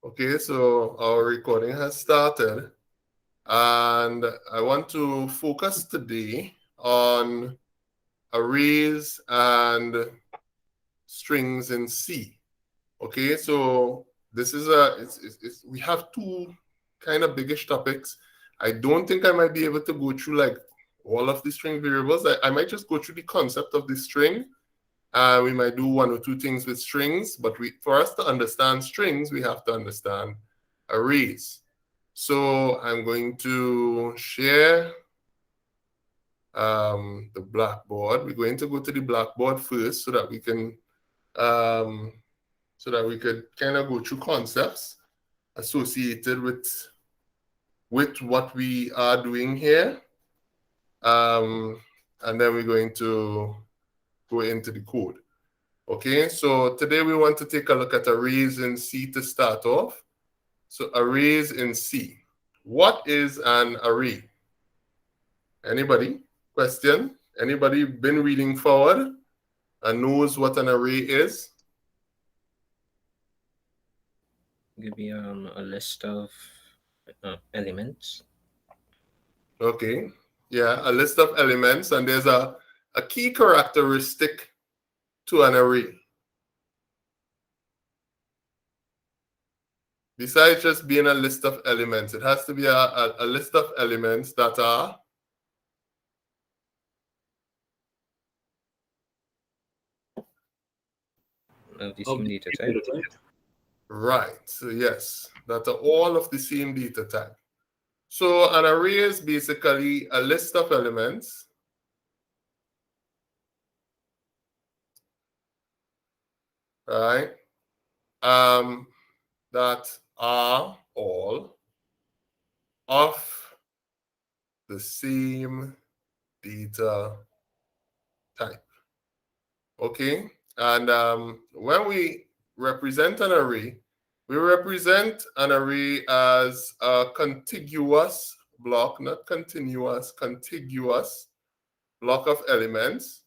Okay, so our recording has started, and I want to focus today on arrays and strings in C. Okay, so this is we have two kind of biggish topics. I don't think I might be able to go through like all of the string variables. I might just go through the concept of the string. We might do one or two things with strings, but for us to understand strings, we have to understand arrays. So I'm going to share the Blackboard. We're going to go to the Blackboard first so that we can could kind of go through concepts associated with what we are doing here. And then we're going to go into the code. Okay, so today we want to take a look at arrays in C to start off. So arrays in C. What is an array? Anybody? Question? Anybody been reading forward and knows what an array is? Give me a list of elements. Okay. Yeah, a list of elements, and there's a key characteristic to an array. Besides just being a list of elements, it has to be a list of elements that are Of the same data type. right. So yes, that are all of the same data type. So an array is basically a list of elements right? That are all of the same data type. Okay, and when we represent an array, we represent an array as a contiguous block, not continuous, contiguous block of elements.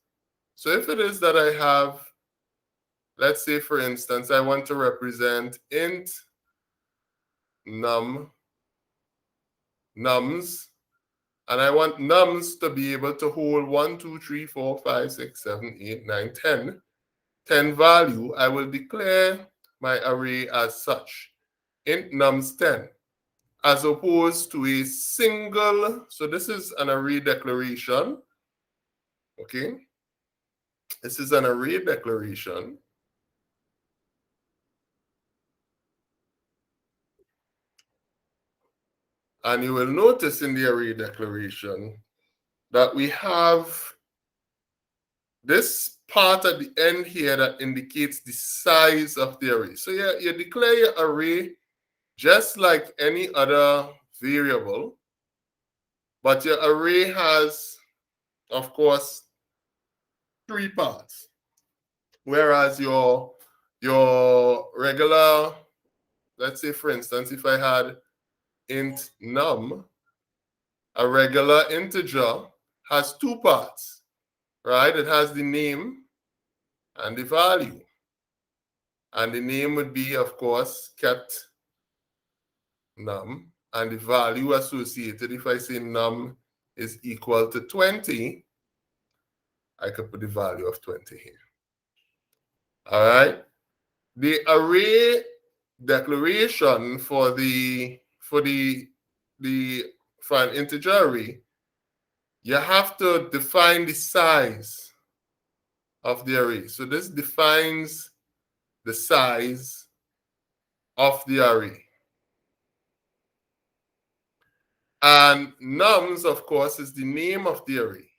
So if it is that I have, let's say for instance, I want to represent int nums, and I want nums to be able to hold 1, 2, 3, 4, 5, 6, 7, 8, 9, 10. 10 value, I will declare my array as such. Int nums 10, as opposed to a single, so this is an array declaration. Okay. This is an array declaration. And you will notice in the array declaration that we have this part at the end here that indicates the size of the array. So you declare your array just like any other variable, but your array has, of course, 3 parts. Whereas your regular, let's say for instance, if I had int num, a regular integer has 2 parts, right? It has the name and the value. And the name would be, of course, kept num, and the value associated, if I say num is equal to 20, I could put the value of 20 here. All right. The array declaration for an integer array, you have to define the size of the array. So this defines the size of the array. And nums, of course, is the name of the array.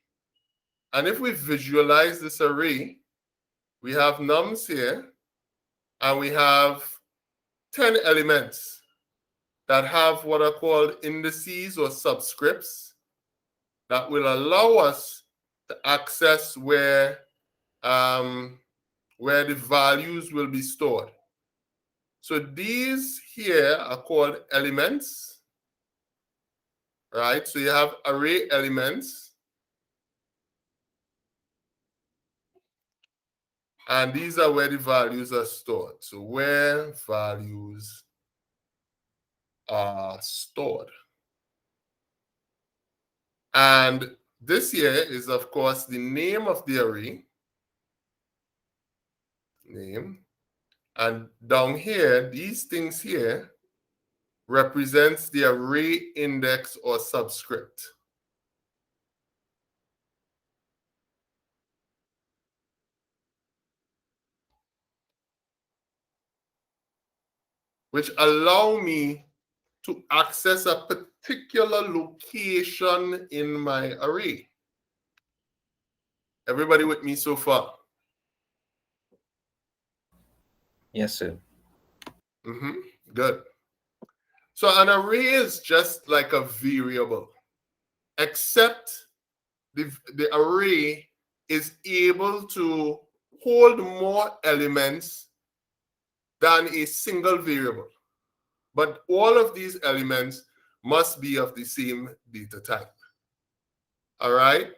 And if we visualize this array, we have nums here, and we have 10 elements that have what are called indices or subscripts that will allow us to access where the values will be stored. So these here are called elements, right? So you have array elements, and these are where the values are stored. So where values are stored. And this here is, of course, the name of the array. Name. And down here, these things here represents the array index or subscript. Which allow me to access a particular location in my array. Everybody with me so far? Yes, sir. Good. So an array is just like a variable, except the array is able to hold more elements than a single variable. But all of these elements must be of the same data type. All right?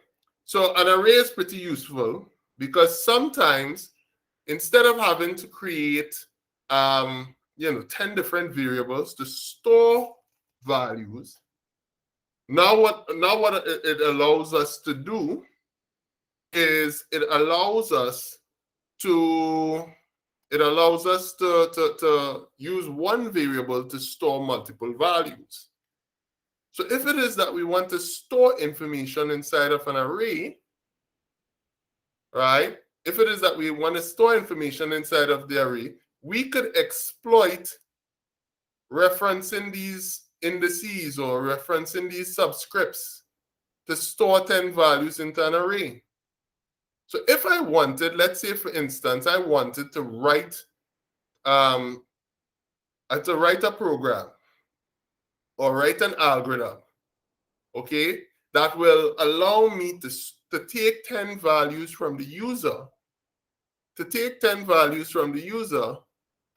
So an array is pretty useful because sometimes instead of having to create 10 different variables to store values, now what it allows us to do is it allows us to use one variable to store multiple values. So if it is that we want to store information inside of an array, right? If it is that we want to store information inside of the array, we could exploit referencing these indices or referencing these subscripts to store 10 values into an array. So if I wanted, let's say for instance, I wanted to write a program or write an algorithm, okay, that will allow me to take 10 values from the user,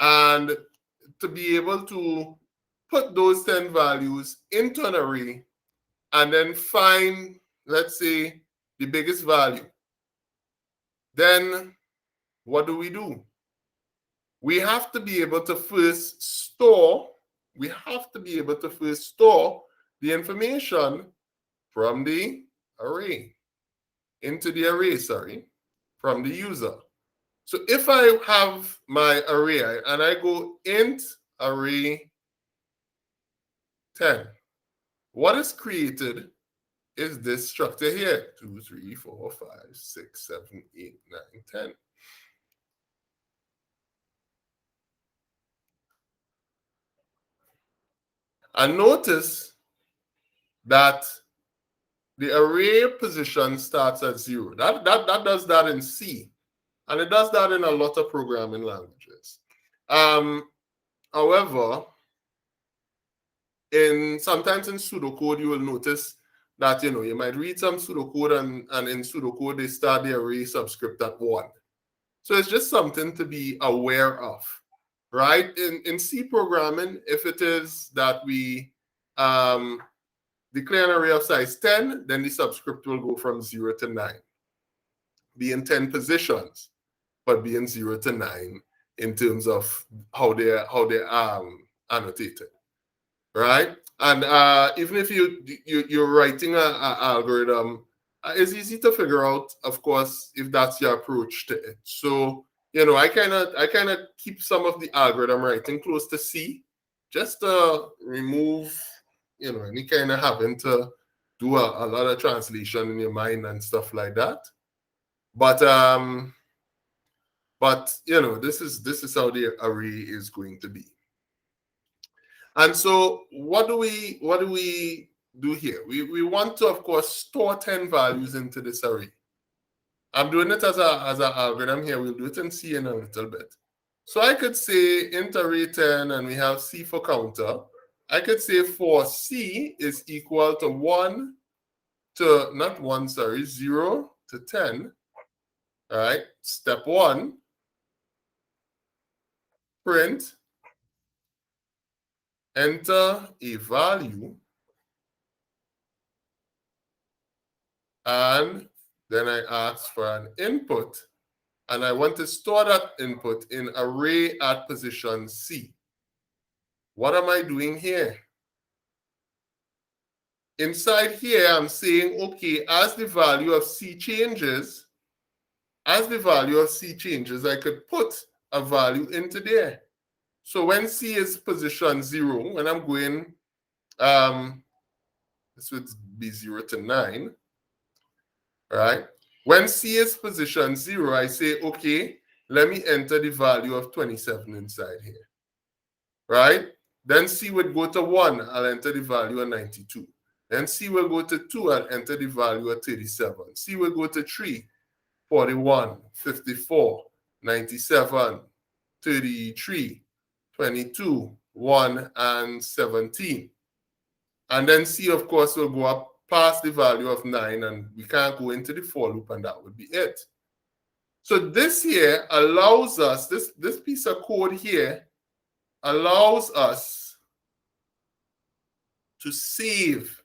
and to be able to put those 10 values into an array and then find, let's say, the biggest value. Then what do? We have to be able to first store the information from the array, into the array, from the user. So if I have my array and I go int array 10, what is created is this structure here, 2, 3, 4, 5, 6, 7, 8, 9, 10. And notice that the array position starts at 0. That does that in C. And it does that in a lot of programming languages. However, sometimes in pseudocode, you will notice that you might read some pseudocode and in pseudocode they start the array subscript at 1. So it's just something to be aware of, right? In C programming, if it is that we declare an array of size 10, then the subscript will go from 0 to 9, be in 10 positions, but be in 0 to 9 in terms of how they're annotated, right? And even if you're writing an algorithm, it's easy to figure out, of course, if that's your approach to it. So I kind of keep some of the algorithm writing close to C, just to remove any kind of having to do a lot of translation in your mind and stuff like that. But this is how the array is going to be. And so what do we do here? We want to, of course, store 10 values into this array. I'm doing it as an algorithm here. We'll do it in C in a little bit. So I could say int array 10, and we have C for counter. I could say for C is equal to 0 to 10. All right. Step 1, print, enter a value, and then I ask for an input, and I want to store that input in array at position C. What am I doing here? inside here, I'm saying, okay, as the value of C changes, I could put a value into there. So when C is position 0, when I'm going, this would be 0 to 9, right? When C is position 0, I say, okay, let me enter the value of 27 inside here, right? Then C would go to 1, I'll enter the value of 92. Then C will go to 2, I'll enter the value of 37. C will go to 3, 41, 54, 97, 33, 22, 1, and 17. And then C, of course, will go up past the value of 9, and we can't go into the for loop, and that would be it. So this here allows us, this piece of code here allows us to save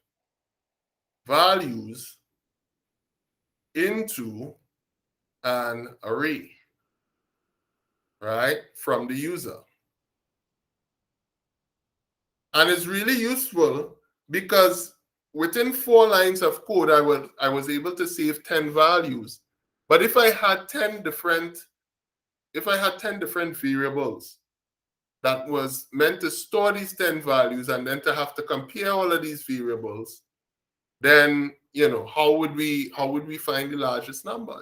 values into an array, right, from the user. And it's really useful because within 4 lines of code, I was able to save 10 values. But if I had 10 different variables that was meant to store these 10 values and then to have to compare all of these variables, then how would we find the largest number?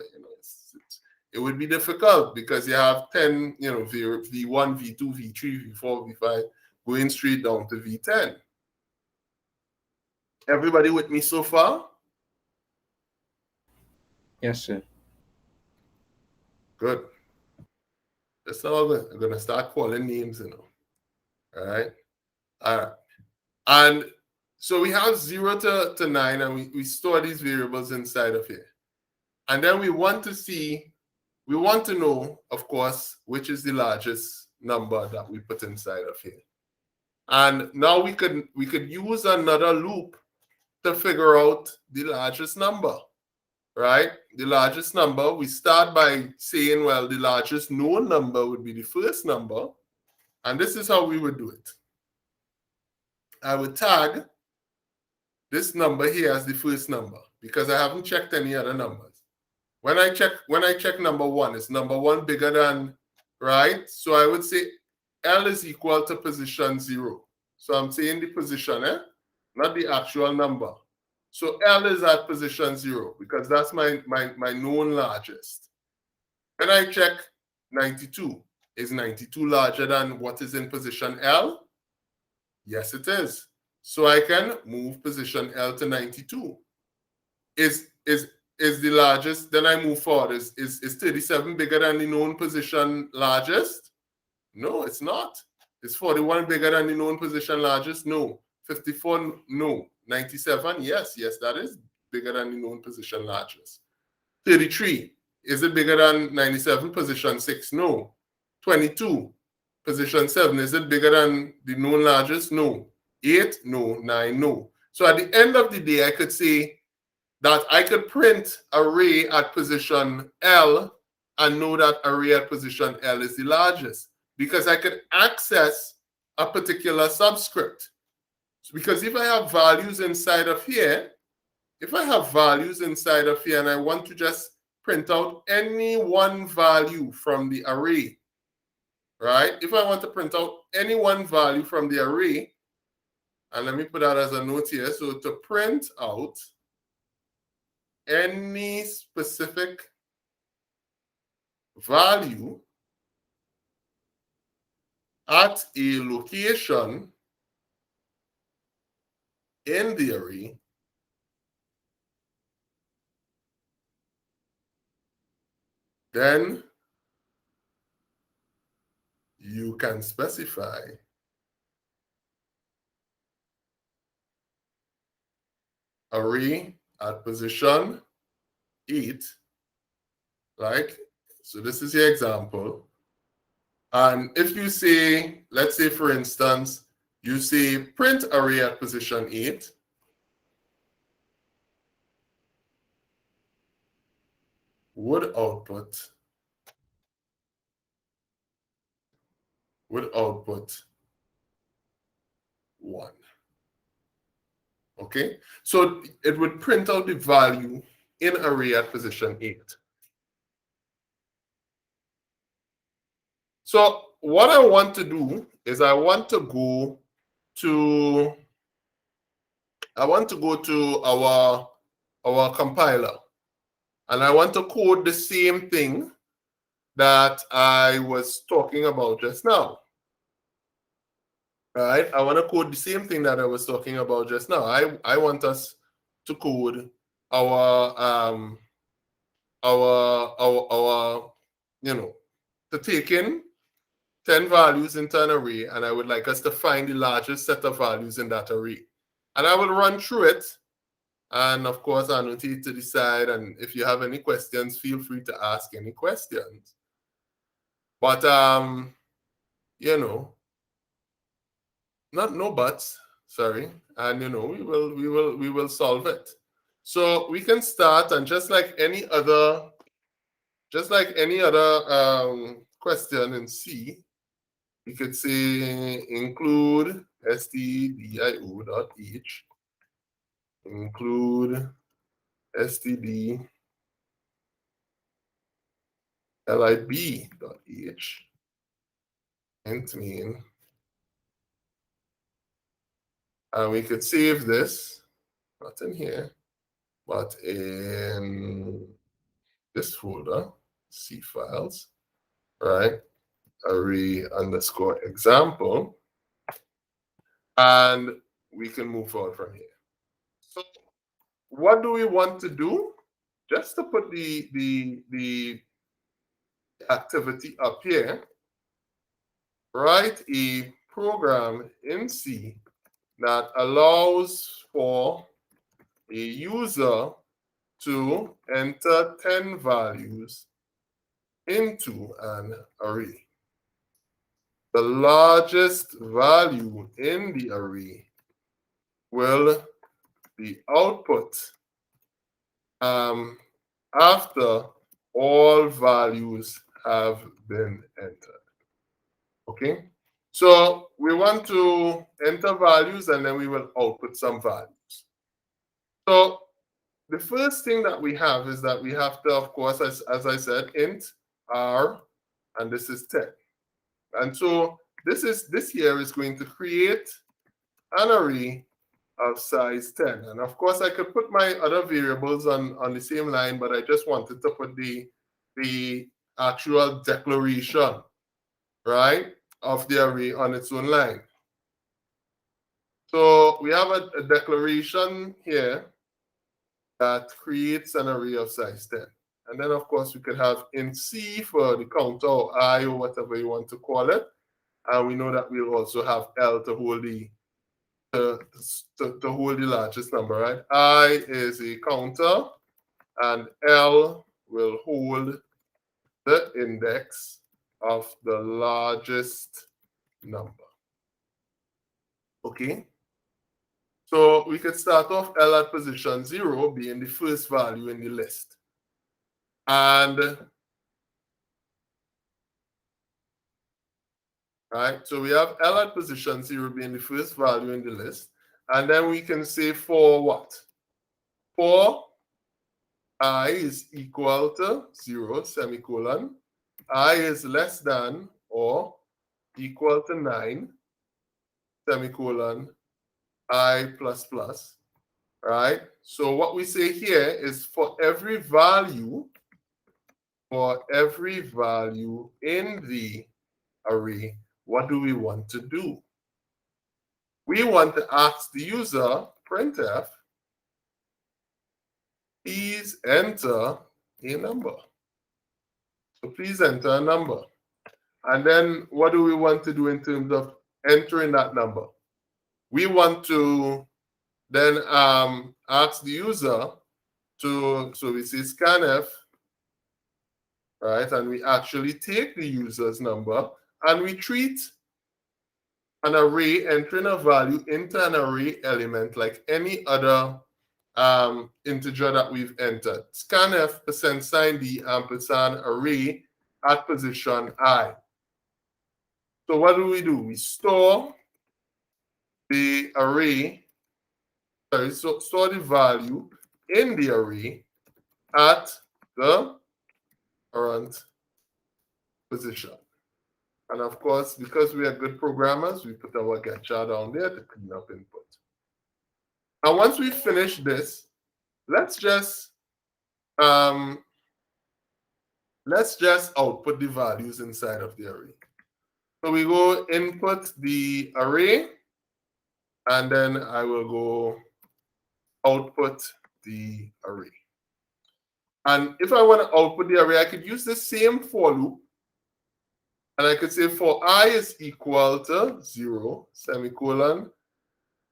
It would be difficult because you have 10, V1, V2, V3, V4, V5 going straight down to V10. Everybody with me so far? Yes, sir. Good. That's all good. I'm gonna start calling names, All right. All right. And so we have 0 to 9, and we store these variables inside of here. And then we want to know, of course, which is the largest number that we put inside of here. And now we could use another loop to figure out the largest number, right? The largest number, we start by saying, well, the largest known number would be the first number. And this is how we would do it. I would tag this number here as the first number because I haven't checked any other numbers. When I check number 1, is number 1 bigger than, right? So I would say L is equal to position 0. So I'm saying the position, not the actual number. So L is at position 0 because that's my known largest. When I check 92, is 92 larger than what is in position L? Yes, it is. So I can move position L to 92. Is the largest, then I move forward. Is 37 bigger than the known position largest? No, it's not. Is 41 bigger than the known position largest? No. 54, no. 97, yes, that is bigger than the known position largest. 33, is it bigger than 97, position 6? No. 22, position 7, is it bigger than the known largest? No. 8, no. 9, no. So at the end of the day, I could say that I could print array at position L and know that array at position L is the largest because I could access a particular subscript. Because if I have values inside of here, and I want to just print out any one value from the array, right? If I want to print out any one value from the array, and let me put that as a note here. So to print out any specific value at a location in the array, then you can specify array at position 8, like, so this is your example. And if you say, let's say for instance, you say print array at position 8, would output 1. Okay, so it would print out the value in array at position 8. So what I want to do is I want to go to our compiler, and I want to code the same thing that I was talking about just now. Right? I want to code the same thing that I was talking about just now. I want us to code our to take in 10 values into an array, and I would like us to find the largest set of values in that array. And I will run through it, and of course annotate to the side, and if you have any questions, feel free to ask any questions. But no buts, sorry. And we will solve it. So we can start, and just like any other question in C, we could say include stdio.h, include stdlib.h, int main, and we could save this, not in here, but in this folder, C files, right? Array underscore example, and we can move forward from here. So what do we want to do? Just to put the activity up here, write a program in C that allows for a user to enter 10 values into an array. The largest value in the array will be output after all values have been entered. Okay, so we want to enter values, and then we will output some values. So the first thing that we have is that we have to, of course, as I said, int r, and this is 10. And so this here is going to create an array of size 10. And of course, I could put my other variables on the same line, but I just wanted to put the actual declaration, right, of the array on its own line. So we have a declaration here that creates an array of size 10. And then, of course, we could have int C for the counter, or I, or whatever you want to call it. And we know that we'll also have L to hold the hold the largest number, right? I is a counter, and L will hold the index of the largest number. Okay? So we could start off L at position 0 being the first value in the list. And right, so we have L at position 0 being the first value in the list. And then we can say for what? For I is equal to 0, semicolon. I is less than or equal to 9, semicolon, I plus plus, right? So what we say here is for every value in the array, what do we want to do? We want to ask the user, printf, please enter a number. So please enter a number. And then what do we want to do in terms of entering that number? We want to then ask the user to, so we say scanf, right? And we actually take the user's number, and we treat an array entering a value into an array element like any other integer that we've entered. Scanf %d ampersand array at position I. So what do? We store the array store the value in the array at the current position. And of course, because we are good programmers, we put our getchar down there to clean up input. And once we finish this, let's just output the values inside of the array. So we go input the array, and then I will go output the array. And if I want to output the array, I could use the same for loop. And I could say for I is equal to 0, semicolon,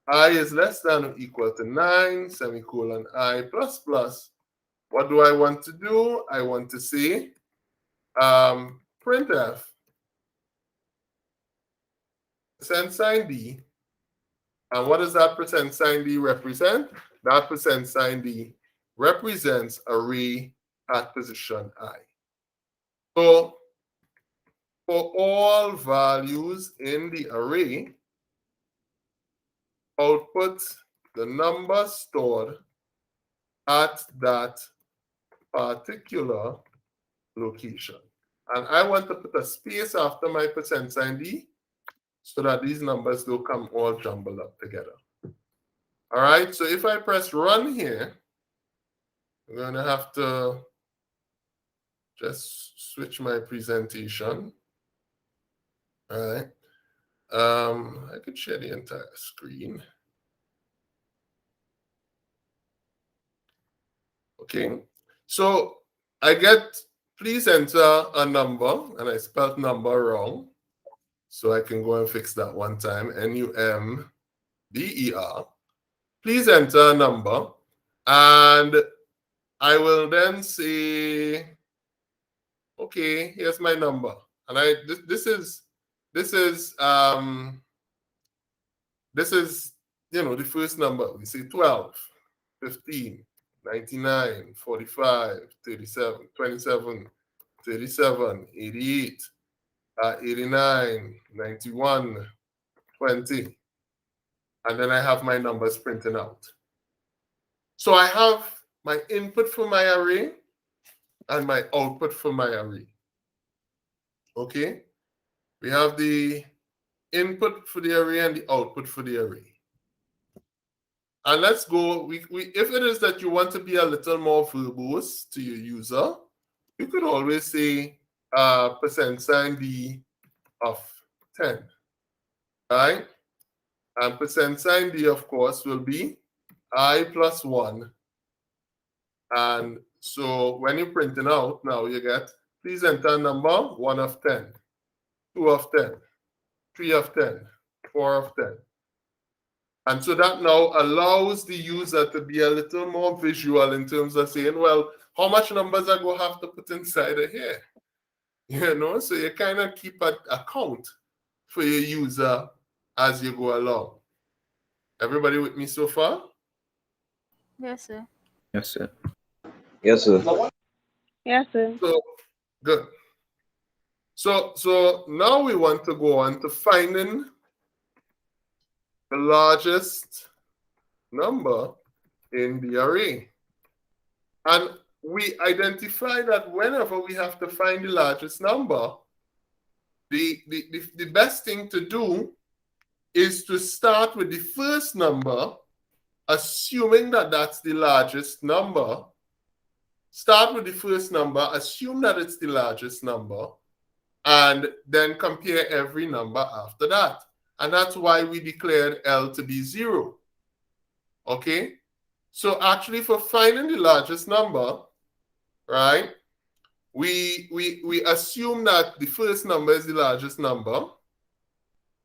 I is less than or equal to 9, semicolon, I plus plus. What do I want to do? I want to say printf %d. And what does that %d represent? That %d represents array at position I. So for all values in the array, output the number stored at that particular location. And I want to put a space after my %d so that these numbers don't come all jumbled up together. All right, so if I press run here, I'm going to have to just switch my presentation. All right. I could share the entire screen. Okay, so I get, please enter a number, and I spelled number wrong. So I can go and fix that one time, NUMBER. Please enter a number, and I will then say, okay, here's my number. And this is the first number. We say 12, 15, 99, 45, 37, 27, 37, 88, 89, 91, 20. And then I have my numbers printing out. So I have my input for my array and my output for my array. Okay? We have the input for the array and the output for the array. And let's go, if it is that you want to be a little more verbose to your user, you could always say %d of 10, right? And %d, of course, will be I plus 1. And so when you're printing out, now you get, please enter number 1 of 10, 2 of 10, 3 of 10, 4 of 10. And so that now allows the user to be a little more visual in terms of saying, well, how much numbers I go have to put inside of here? You know, so you kind of keep a count for your user as you go along. Everybody with me so far? Yes, sir. Yes, sir. Yes, sir. Yes, sir. So, good. So now we want to go on to finding the largest number in the array. And we identify that whenever we have to find the largest number, the best thing to do is to start with the first number, assuming that that's the largest number. Start with the first number, assume that it's the largest number, and then compare every number after that. And that's why we declared L to be 0. Okay? So actually for finding the largest number, right, we assume that the first number is the largest number.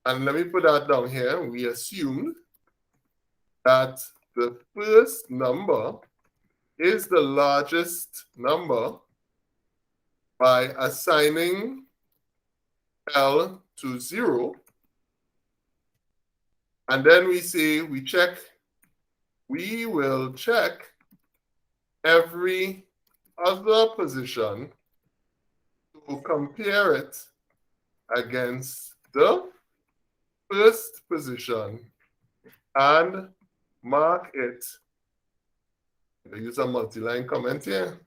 And let me put that down here. We assumed that the first number is the largest number by assigning L to 0. And then we say we will check every other position to compare it against the first position and mark it. I use a multi-line comment here.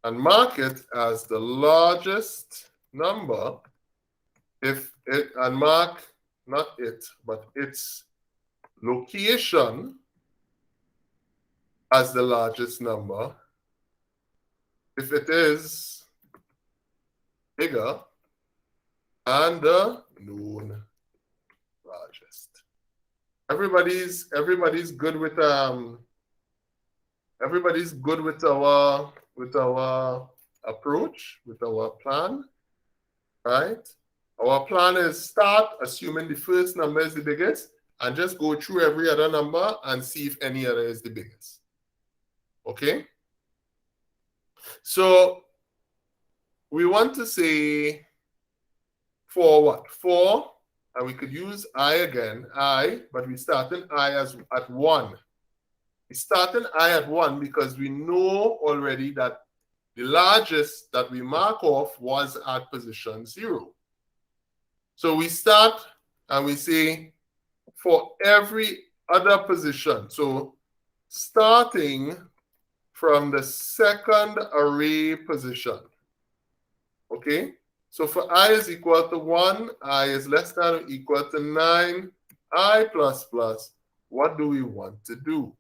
And mark it as the largest number if it, and mark not it, but its location as the largest number if it is bigger and the known largest. Everybody's good with everybody's good with our approach, with our plan, right? Our plan is start assuming the first number is the biggest and just go through every other number and see if any other is the biggest. Okay? So we want to say for what? For, and we could use I again, I, but we start in I as at 1. We start in I at 1 because we know already that the largest that we mark off was at position 0. So we start and we say for every other position. So starting from the second array position. Okay? So for I is equal to 1, I is less than or equal to 9, I plus plus, what do we want to do?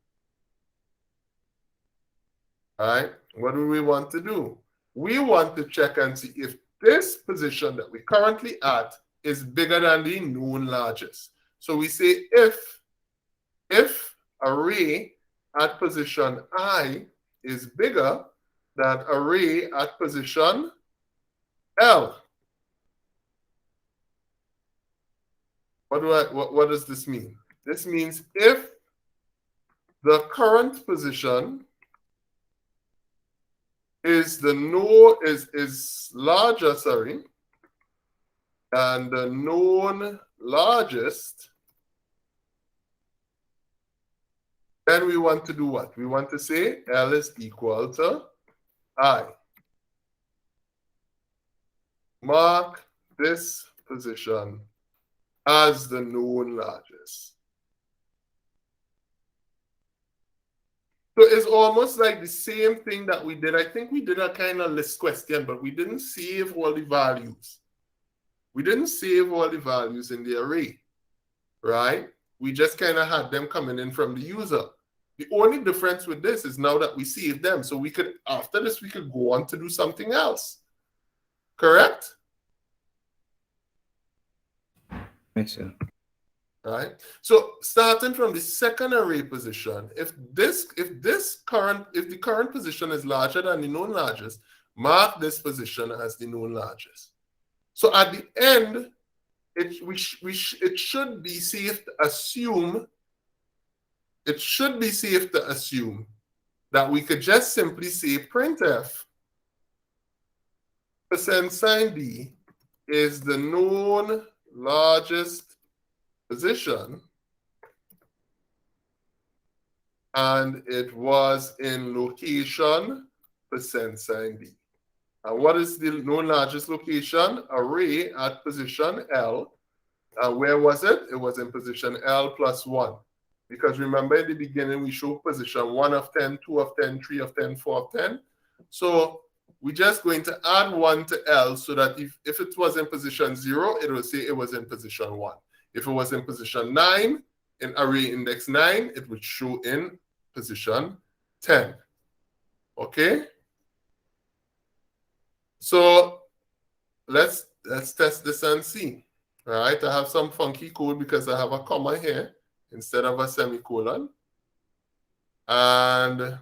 All right? What do we want to do? We want to check and see if this position that we currently at is bigger than the known largest. So we say if array at position I is bigger than array at position L. What does this mean? This means if the current position is larger, than the known largest, then we want to do what? We want to say L is equal to I. Mark this position as the known largest. So it's almost like the same thing that we did. I think we did a kind of list question, but we didn't save all the values. We didn't save all the values in the array, right? We just kind of had them coming in from the user. The only difference with this is now that we saved them. So we could, after this, we could go on to do something else. Correct? Yes, sir. Right? So starting from the second array position, if the current position is larger than the known largest, mark this position as the known largest. So at the end, it should be safe to assume. It should be safe to assume that we could just simply say printf %d is the known largest position, and it was in location %d. And what is the known largest location? Array at position L. And where was it? It was in position L plus 1. Because remember in the beginning we showed position 1 of 10, 2 of 10, 3 of 10, 4 of 10. So we're just going to add 1 to L so that if it was in position 0, it will say it was in position 1. If it was in position 9, in array index 9, it would show in position 10. Okay? So let's test this and see. All right, I have some funky code because I have a comma here instead of a semicolon. And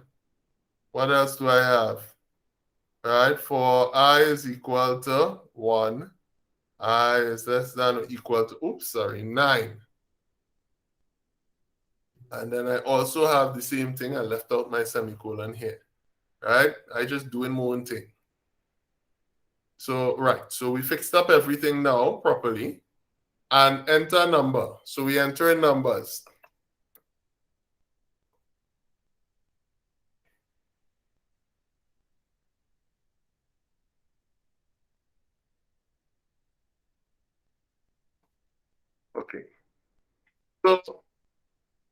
what else do I have? All right, for I is equal to 1. I is less than or equal to, 9. And then I also have the same thing. I left out my semicolon here. All right, I just doing my own thing. So, right, so we fixed up everything now properly. And enter number. So we enter in numbers. Okay. So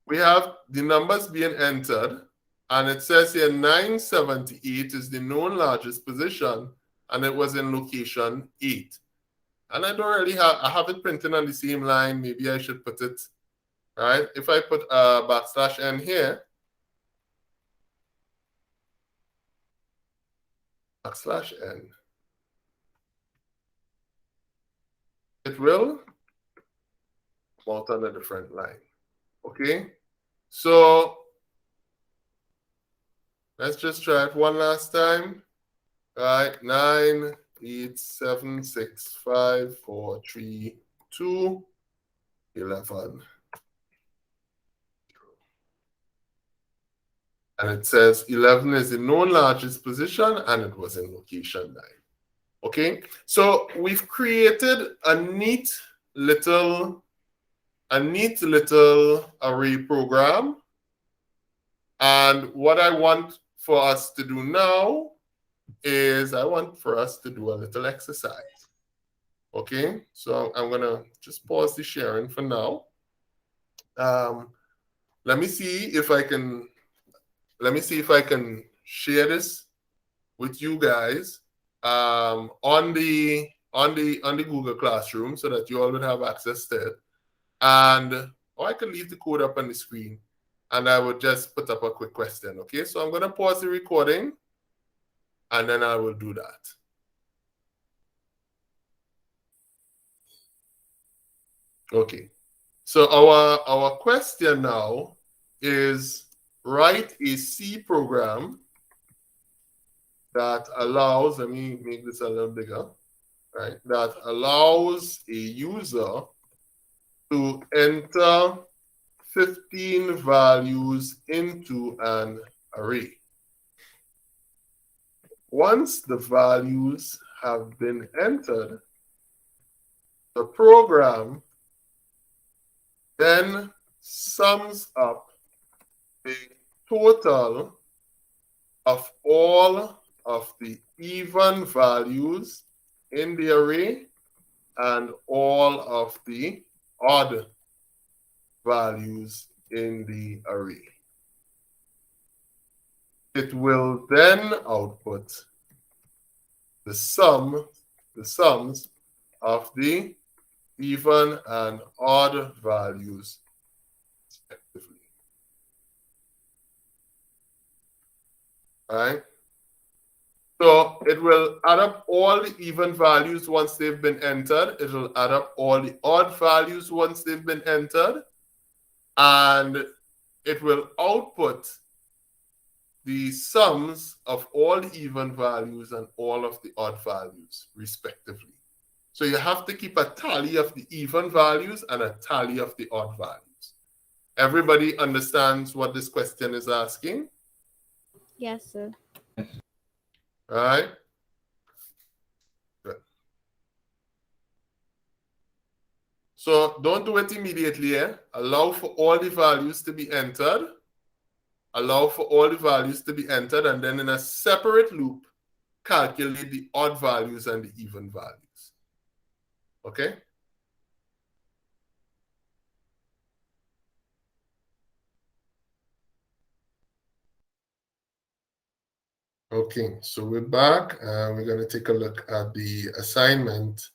we have the numbers being entered, and it says here 978 is the known largest position, and it was in location 8. And I don't really I have it printed on the same line. Maybe I should put it, right? If I put a \n here, \n, it will come out on a different line. Okay? So let's just try it one last time. Right, 9, 8, 7, 6, 5, 4, 3, 2, 11. And it says 11 is the known largest position, and it was in location 9. Okay, so we've created a neat little array program. And what I want for us to do now is I want for us to do a little exercise. Okay, so I'm gonna just pause the sharing for now. Let me see if I can share this with you guys on the Google Classroom so that you all would have access to it. And or I could leave the code up on the screen and I would just put up a quick question. Okay, so I'm gonna pause the recording and then I will do that. Okay, so our question now is write a C program that allows, let me make this a little bigger, right? That allows a user to enter 15 values into an array. Once the values have been entered, the program then sums up the total of all of the even values in the array and all of the odd values in the array. It will then output the sums of the even and odd values respectively. All right? So it will add up all the even values once they've been entered. It will add up all the odd values once they've been entered. And it will output the sums of all the even values and all of the odd values, respectively. So you have to keep a tally of the even values and a tally of the odd values. Everybody understands what this question is asking? Yes, sir. Yes. All right? Good. So don't do it immediately. Allow for all the values to be entered. Allow for all the values to be entered, and then in a separate loop, calculate the odd values and the even values. Okay? Okay, so we're back and we're going to take a look at the assignment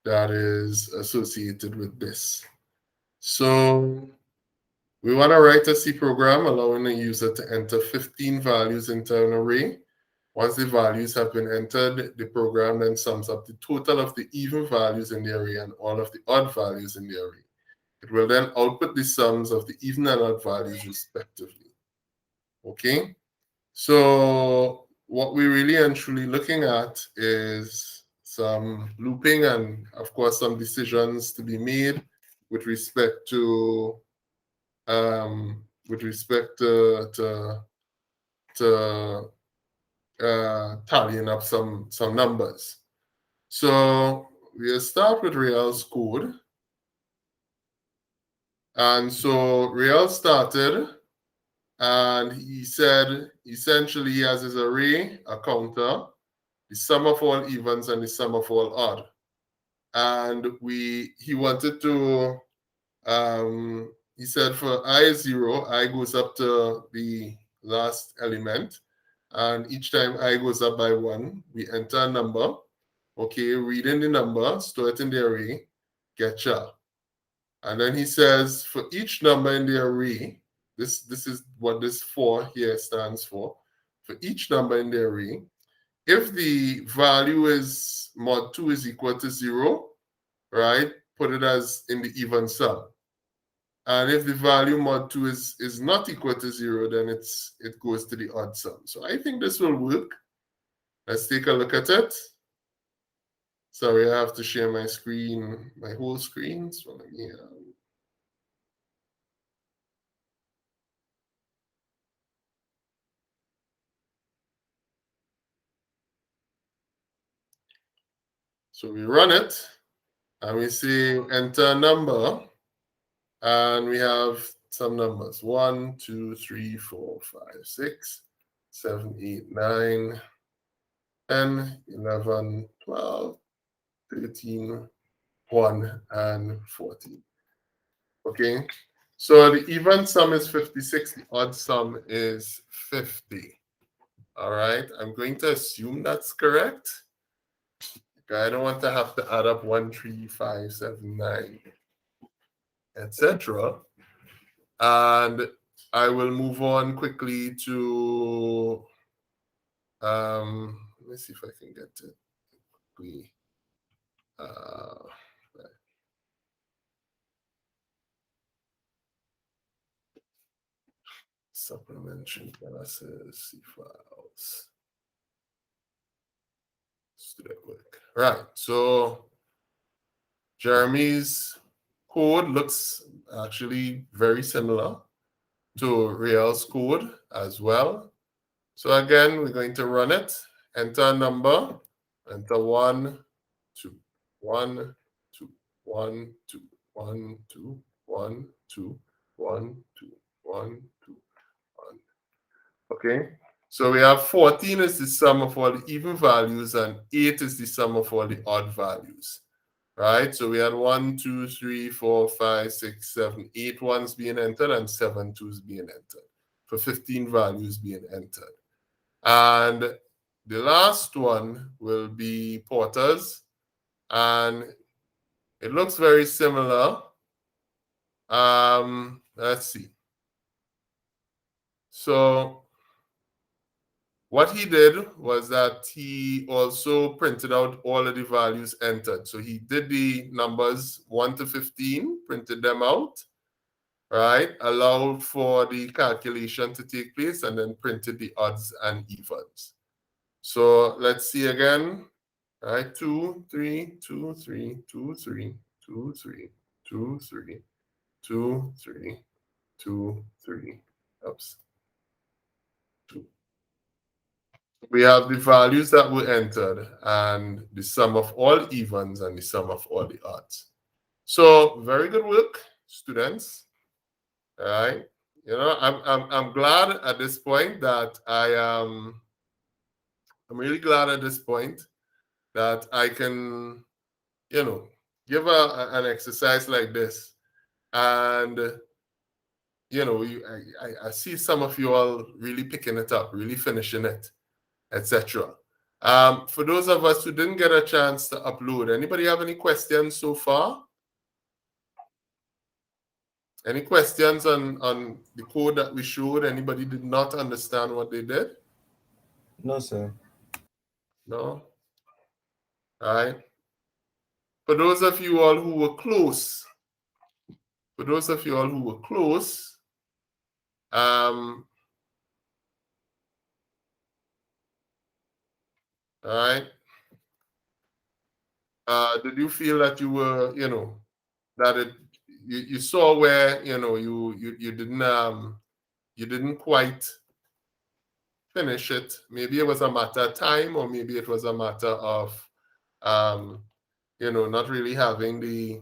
that is associated with this. So we want to write a C program allowing the user to enter 15 values into an array. Once the values have been entered, the program then sums up the total of the even values in the array and all of the odd values in the array. It will then output the sums of the even and odd values respectively. Okay? So what we're really and truly looking at is some looping and, of course, some decisions to be made with respect to tallying up some numbers. So we'll start with Real's code. And so Real started, and he said essentially he has his array, a counter, the sum of all evens and the sum of all odd. And he wanted to he said for I is 0, I goes up to the last element. And each time I goes up by 1, we enter a number. Okay, read in the number, store it in the array, get ya. And then he says for each number in the array, this is what this 4 here stands for. For each number in the array, if the value is mod 2 is equal to 0, right, put it as in the even sum. And if the value mod 2 is not equal to 0, then it goes to the odd sum. So I think this will work. Let's take a look at it. Sorry, I have to share my screen, my whole screen. So let me so we run it and we say enter number, and we have some numbers 1, 2, 3, 4, 5, 6, 7, 8, 9, 10, 11, 12, 13, 1, and 14. Okay, so the even sum is 56, the odd sum is 50. All right, I'm going to assume that's correct. I don't want to have to add up 1, 3, 5, 7, 9, etc. And I will move on quickly to, let me see if I can get it quickly. Supplementary classes, C files, student work. Right, so Jeremy's code looks actually very similar to Real's code as well. So again, we're going to run it, enter a number, enter 1, 2, 1, 2, 1, 2, 1, 2, 1, 2, 1, 2, 1, 2, 1. Okay, so we have 14 is the sum of all the even values and 8 is the sum of all the odd values. Right, so we had 1, 2, 3, 4, 5, 6, 7, 8 ones being entered and 7 twos being entered for 15 values being entered. And the last one will be Porter's, and it looks very similar. Let's see. So what he did was that he also printed out all of the values entered. So he did the numbers 1 to 15, printed them out, right? Allowed for the calculation to take place and then printed the odds and evens. So let's see again, right? 2, 3, 2, 3, 2, 3, 2, 3, 2, 3, 2, 3, 2, 3. Oops. 2. We have the values that were entered and the sum of all evens and the sum of all the odds. So very good work, students. All right. You know, I'm glad at this point that I'm really glad at this point that I can, you know, give an exercise like this, and you know, I see some of you all really picking it up, really finishing it, etc. For those of us who didn't get a chance to upload, anybody have any questions so far? Any questions on the code that we showed? Anybody did not understand what they did? No, sir. No? All right. For those of you all who were close, all right. Did you feel that you were, you know, that you saw where, you know, you didn't quite finish it? Maybe it was a matter of time, or maybe it was a matter of you know, not really having the,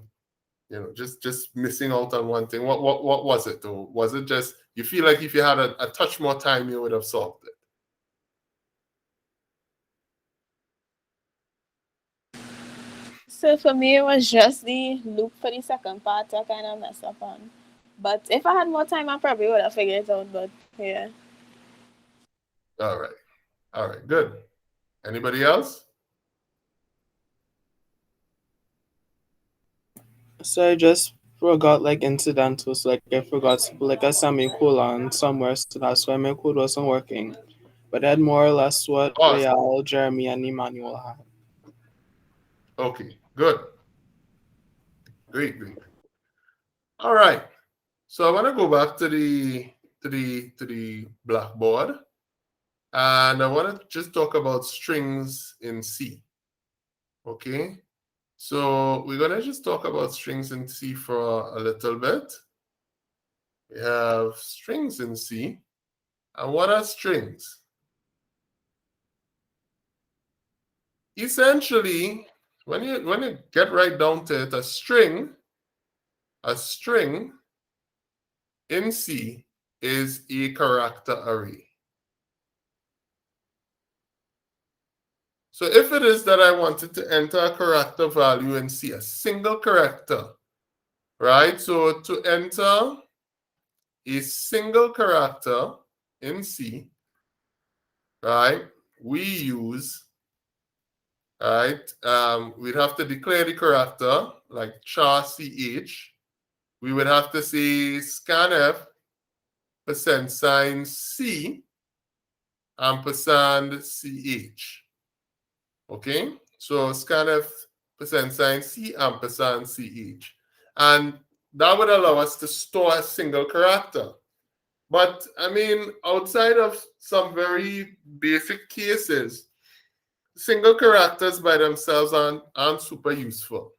you know, just missing out on one thing. What was it though? Was it just you feel like if you had a touch more time, you would have solved it? So for me, it was just the loop for the second part I kind of messed up on. But if I had more time, I probably would have figured it out. But yeah. All right. All right. Good. Anybody else? So I just forgot like incidental, so like I forgot to put like a semicolon somewhere, so that's why my code wasn't working. But I had more or less what Awesome. Real, Jeremy, and Emmanuel had. Okay. Good. Great. Great. All right. So I want to go back to the blackboard, and I want to just talk about strings in C. Okay. So we're gonna just talk about strings in C for a little bit. We have strings in C. And what are strings? Essentially, when you get right down to it, a string in C is a character array. So if it is that I wanted to enter a character value in C, a single character, right? So to enter a single character in C, right, we use, right, we'd have to declare the character like char ch. We would have to say scanf %C ampersand ch. Okay, so scanf %C ampersand ch. And that would allow us to store a single character. But I mean, outside of some very basic cases, single characters by themselves aren't super useful.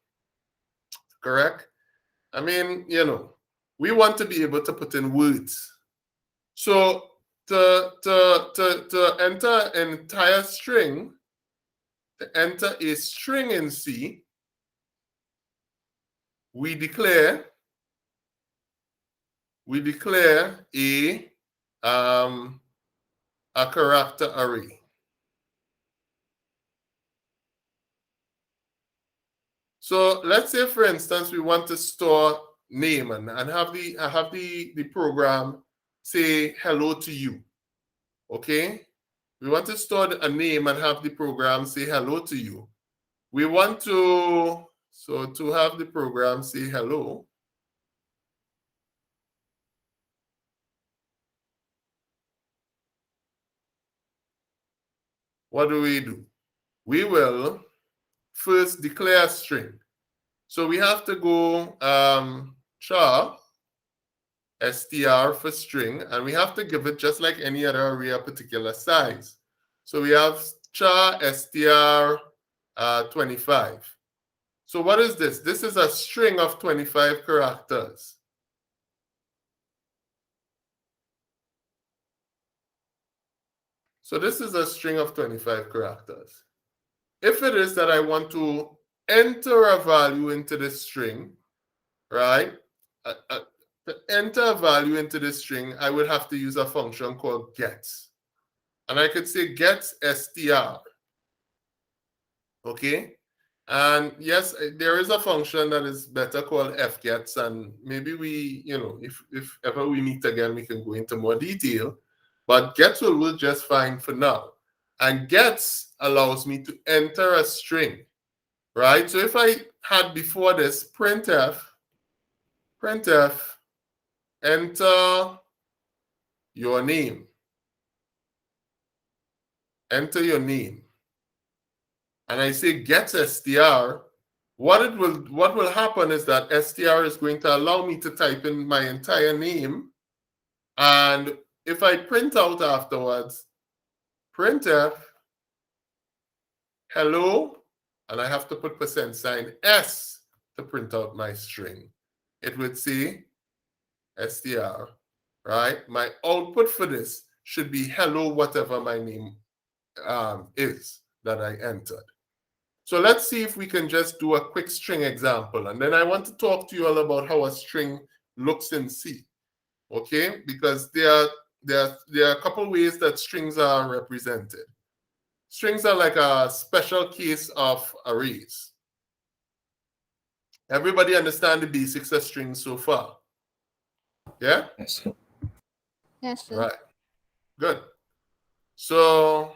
Correct? I mean, we want to be able to put in words. So to enter an entire string, to enter a string in C, we declare a character array. So let's say, for instance, we want to store name and have the program say hello to you. Okay? We want to store a name and have the program say hello to you. We want to have the program say hello. What do? We will first declare a string. So we have to go char str for string, and we have to give it just like any other array a particular size. So we have char str 25. So what is this? This is a string of 25 characters. So this is a string of 25 characters. If it is that I want to enter a value into this string, right? To enter a value into this string, I would have to use a function called gets. And I could say gets str. Okay? And yes, there is a function that is better called fgets, and maybe we, if ever we meet again, we can go into more detail. But gets will work just fine for now. And gets allows me to enter a string, right? So if I had before this printf, enter your name. Enter your name. And I say get str, what will happen is that str is going to allow me to type in my entire name. And if I print out afterwards, printf, hello, and I have to put %s to print out my string, it would say str, right? My output for this should be hello, whatever my name is that I entered. So let's see if we can just do a quick string example. And then I want to talk to you all about how a string looks in C. Okay? Because there are a couple ways that strings are represented. Strings are like a special case of arrays. Everybody understand the basics of strings so far? Yeah? Yes. Yes, sir. Right. Good. So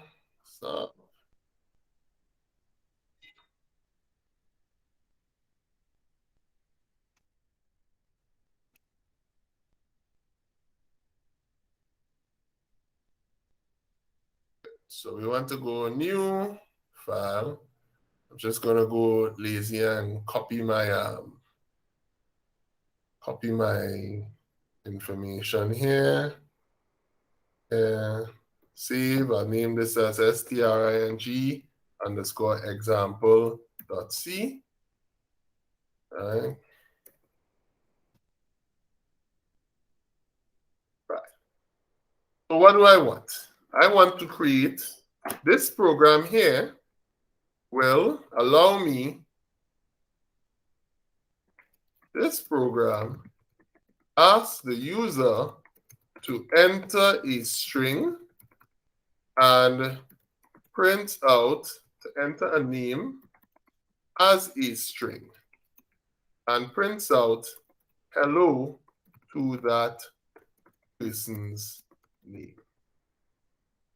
we want to go new file. I'm just gonna go lazy and copy my information here. Save. I'll name this as string_example.c. Right. So what do I want? I want to create this program here will allow me this program ask the user to enter a string and print out to enter a name as a string and prints out hello to that person's name.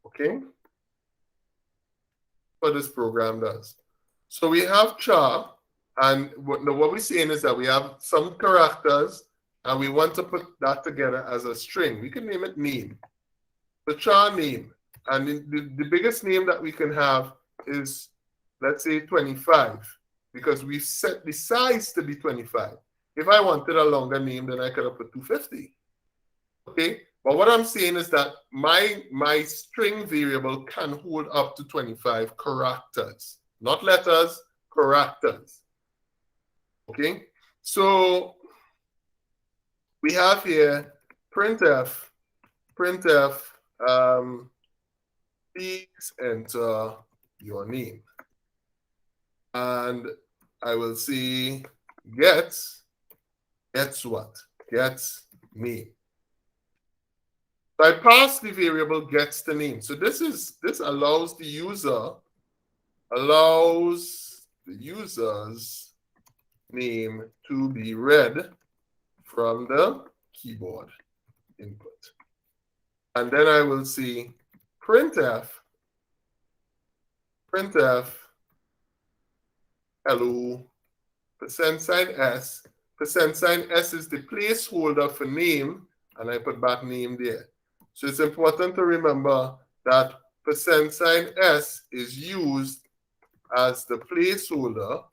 Okay? What this program does. So we have char, and what we're saying is that we have some characters and we want to put that together as a string. We can name it name. The char name. And the biggest name that we can have is, let's say, 25, because we've set the size to be 25. If I wanted a longer name, then I could have put 250. Okay? But what I'm saying is that my string variable can hold up to 25 characters. Not letters, characters. Okay? So we have here printf, please enter your name. And I will see gets what? Gets name. So I pass the variable gets the name. So this allows the user's name to be read from the keyboard input. And then I will see printf hello %s. %s is the placeholder for name, and I put back name there. So it's important to remember that %s is used as the placeholder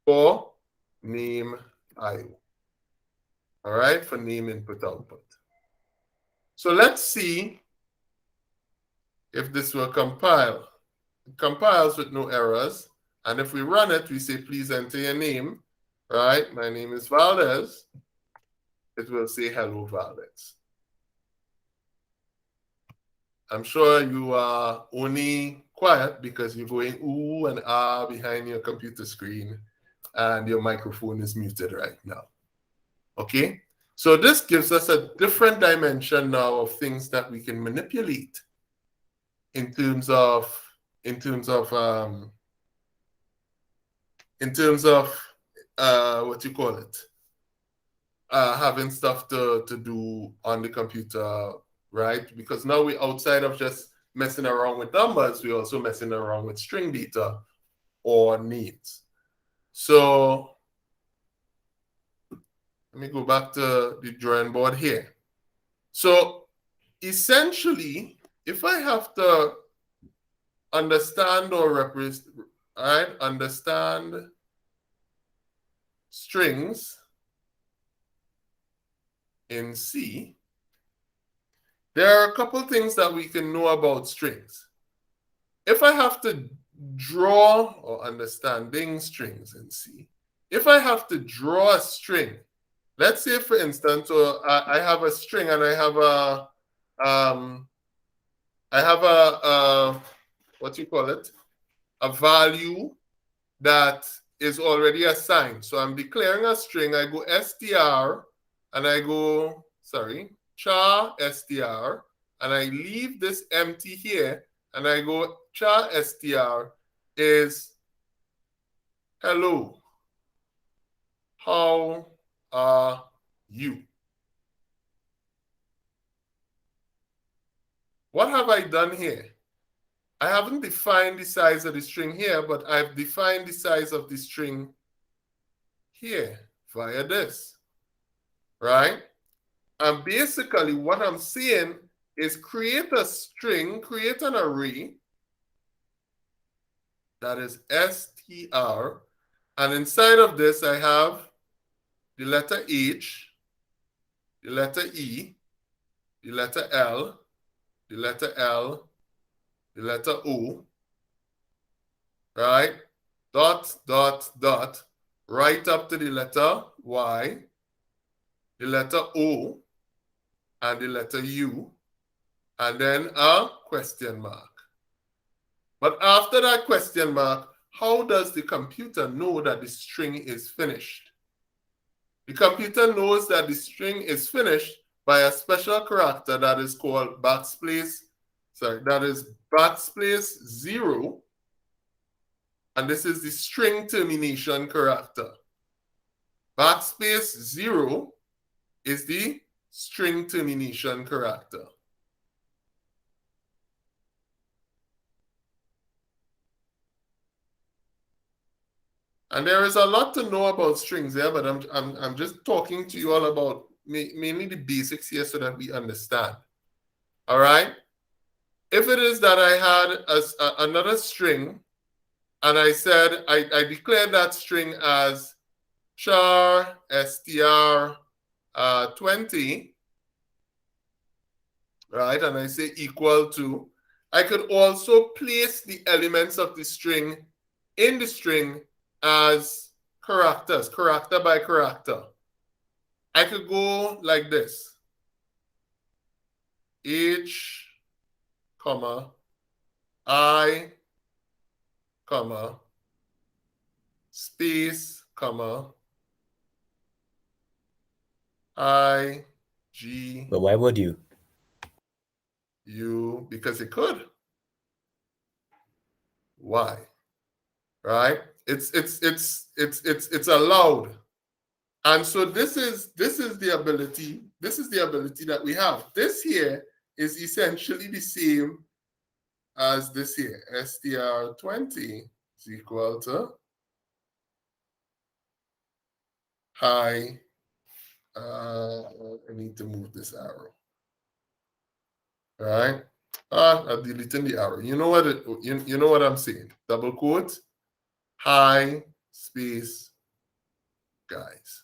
for name IO. All right, for name input output. So let's see if this will compile. It compiles with no errors. And if we run it, we say, please enter your name. Right, my name is Valdez. It will say hello, Valdez. I'm sure you are only quiet because you're going ooh and ah behind your computer screen and your microphone is muted right now. Okay? So this gives us a different dimension now of things that we can manipulate in terms of what you call it, having stuff to do on the computer, right? Because now we're outside of just messing around with numbers, we're also messing around with string data or names. So let me go back to the drawing board here. So essentially, if I have to understand or understand strings in C, there are a couple things that we can know about strings. If I have to draw or understanding strings in C, if I have to draw a string, let's say for instance, I have a string and I have a what you call it, a value that is already assigned. So I'm declaring a string. I go str and I go, char str, and I leave this empty here and I go char str is hello. how are you? What have I done here? I haven't defined the size of the string here, but I've defined the size of the string here via this, right? And basically what I'm saying is create a string, create an array that is str, and inside of this I have the letter H, the letter E, the letter L, the letter L, the letter O, right? Dot, dot, dot, right up to the letter Y, the letter O, and the letter U, and then a question mark. But after that question mark, how does the computer know that the string is finished? The computer knows that the string is finished by a special character that is called backspace 0, and this is the string termination character. Backspace 0 is the string termination character. And there is a lot to know about strings here, but I'm just talking to you all about mainly the basics here so that we understand. All right? If it is that I had another string, and I said, I declared that string as char str 20, right? And I say equal to, I could also place the elements of the string in the string as characters, character by character. I could go like this. H, comma, I, comma, space, comma, I, G. But why would you? U, because it could. Why? Right? It's allowed. And so this is the ability that we have. This here is essentially the same as this here. str20 is equal to hi. I need to move this arrow. All right? I'm deleting the arrow. You know what you know what I'm saying? Double quote, hi, space, guys.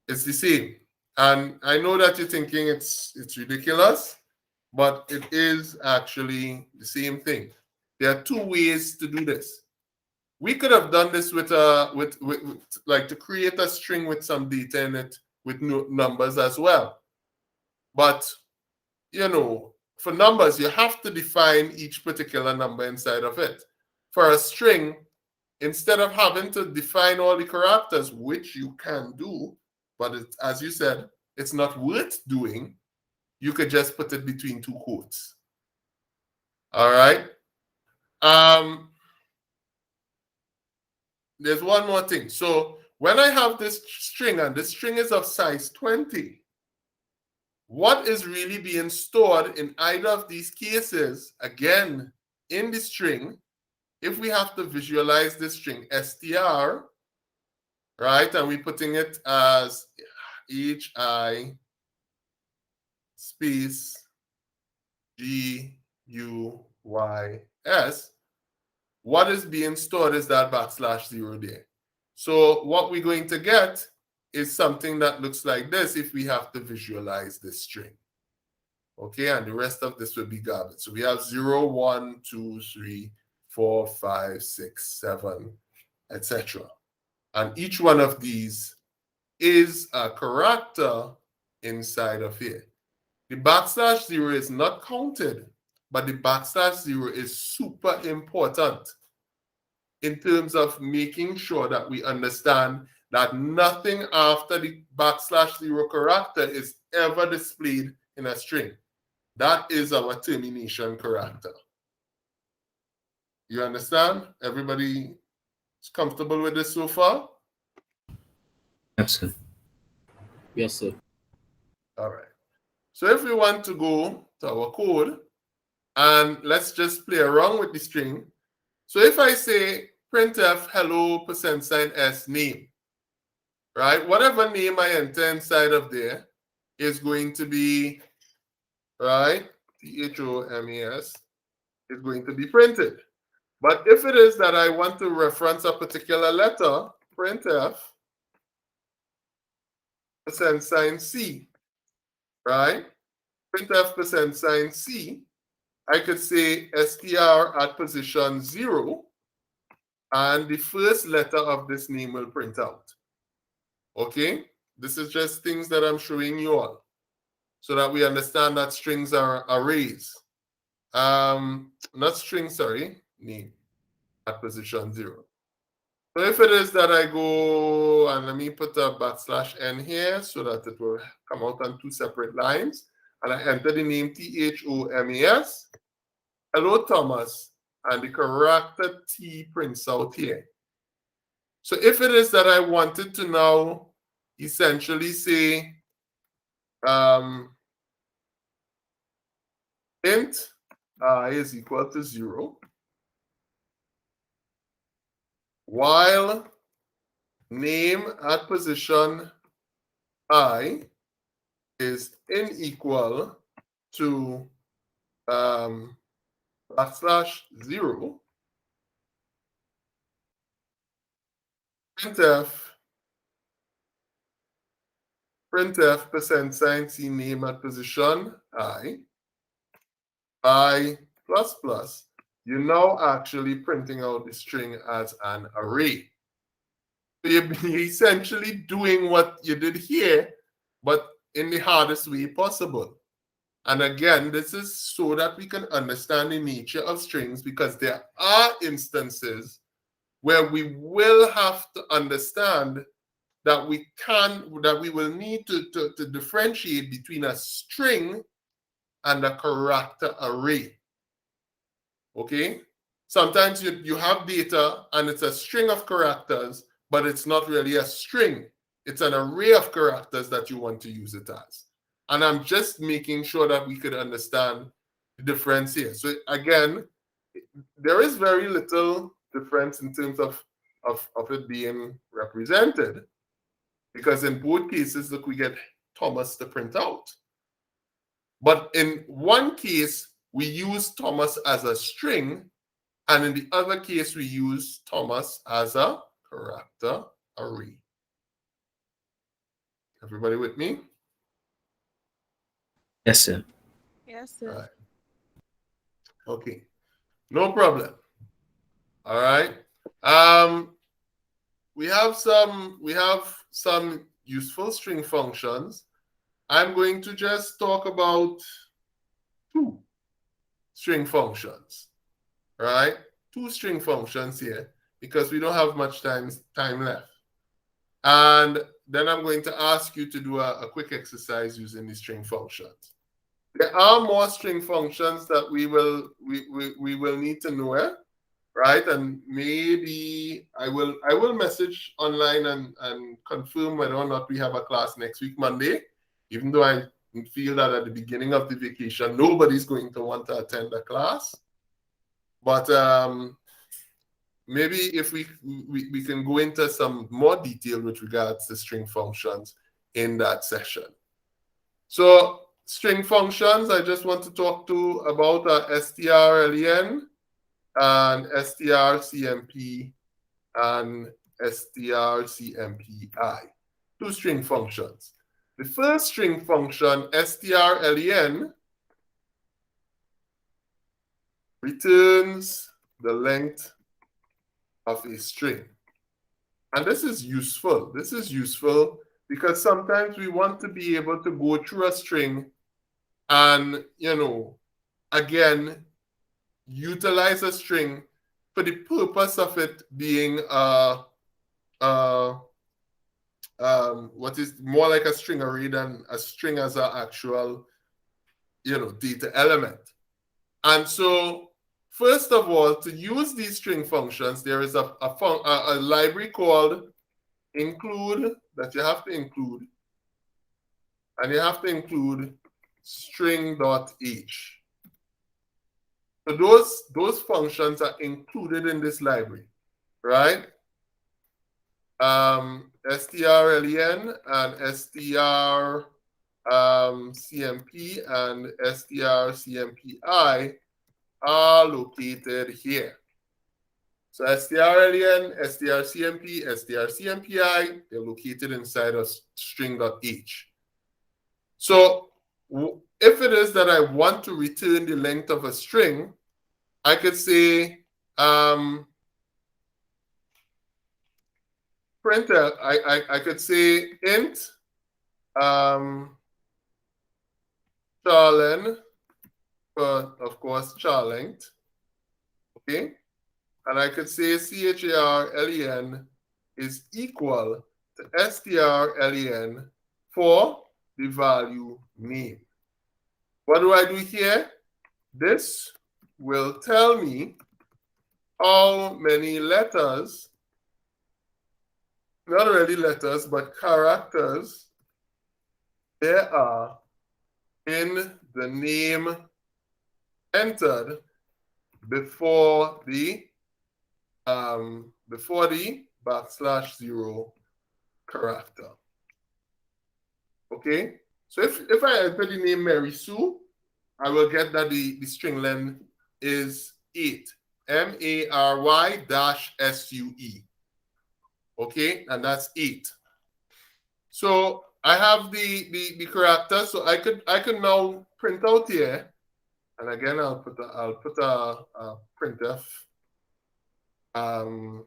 It's the same. And I know that you're thinking it's ridiculous, but it is actually the same thing. There are two ways to do this. We could have done this with like to create a string with some data in it with numbers as well. But you know, for numbers, you have to define each particular number inside of it. For a string, instead of having to define all the characters, which you can do, but as you said, it's not worth doing, you could just put it between two quotes. All right? There's one more thing. So when I have this string, and this string is of size 20, what is really being stored in either of these cases, again, in the string, if we have to visualize this string str, right, and we're putting it as hi space guys, what is being stored is that \0 there. So what we're going to get is something that looks like this if we have to visualize this string. Okay, and the rest of this will be garbage. So we have 0, 1, 2, 3, 4, 5, 6, 7, etc. And each one of these is a character inside of here. The \0 is not counted, but the \0 is super important in terms of making sure that we understand that nothing after the \0 character is ever displayed in a string. That is our termination character. You understand? Everybody is comfortable with this so far? Yes, sir. Yes, sir. All right. So if we want to go to our code and let's just play around with the string. So if I say printf hello %s name, right? Whatever name I enter inside of there is going to be, right? THOMES is going to be printed. But if it is that I want to reference a particular letter, printf %C, right? Printf %C, I could say str at position 0, and the first letter of this name will print out. Okay? This is just things that I'm showing you all so that we understand that strings are arrays. Not strings, sorry, name at position 0. So if it is that I go, and let me put a \n here so that it will come out on 2 separate lines, and I enter the name THOMES, hello Thomas, and the character T prints out here. So if it is that I wanted to now essentially say int I is equal to 0, while name at position I is unequal to \0, printf %sign C name at position I plus plus, you're now actually printing out the string as an array. So you're essentially doing what you did here, but in the hardest way possible. And again, this is so that we can understand the nature of strings, because there are instances where we will have to understand that we will need to differentiate between a string and a character array. Okay? Sometimes you have data and it's a string of characters, but it's not really a string. It's an array of characters that you want to use it as. And I'm just making sure that we could understand the difference here. So again, there is very little difference in terms of it being represented, because in both cases, look, we get Thomas to print out. But in one case, we use Thomas as a string, and in the other case, we use Thomas as a character array. Everybody with me? Yes, sir. Yes, sir. All right. Okay. No problem. All right. We have some useful string functions. I'm going to just talk about 2 string functions. Right? 2 string functions here, because we don't have much time left. And then I'm going to ask you to do a quick exercise using the string functions. There are more string functions that we will need to know, right? And maybe I will message online and confirm whether or not we have a class next week, Monday, even though I feel that at the beginning of the vacation, nobody's going to want to attend a class. But maybe if we can go into some more detail with regards to string functions in that session. So string functions, I just want to talk about strlen and strcmp and strcmpi. 2 string functions. The first string function, strlen, returns the length of a string. And this is useful. This is useful because sometimes we want to be able to go through a string and, again, utilize a string for the purpose of it being what is more like a string array than a string as an actual, data element. And so, first of all, to use these string functions, there is a library called include that you have to include, and you have to include string.h. So those functions are included in this library, right? strlen and strcmp and strcmpi are located here. So strlen, strcmp, strcmpi, they're located inside of string.h. So if it is that I want to return the length of a string, I could say printf, I could say int charlen, for of course char length, okay? And I could say charlen is equal to strlen for the value name. What do I do here? This will tell me how many letters, not really letters, but characters there are in the name entered before the \0 character. Okay, so if I enter the name Mary Sue, I will get that the string length is 8, MARY-SUE. Okay, and that's 8. So I have the character, so I could now print out here, and again I'll put a printf \n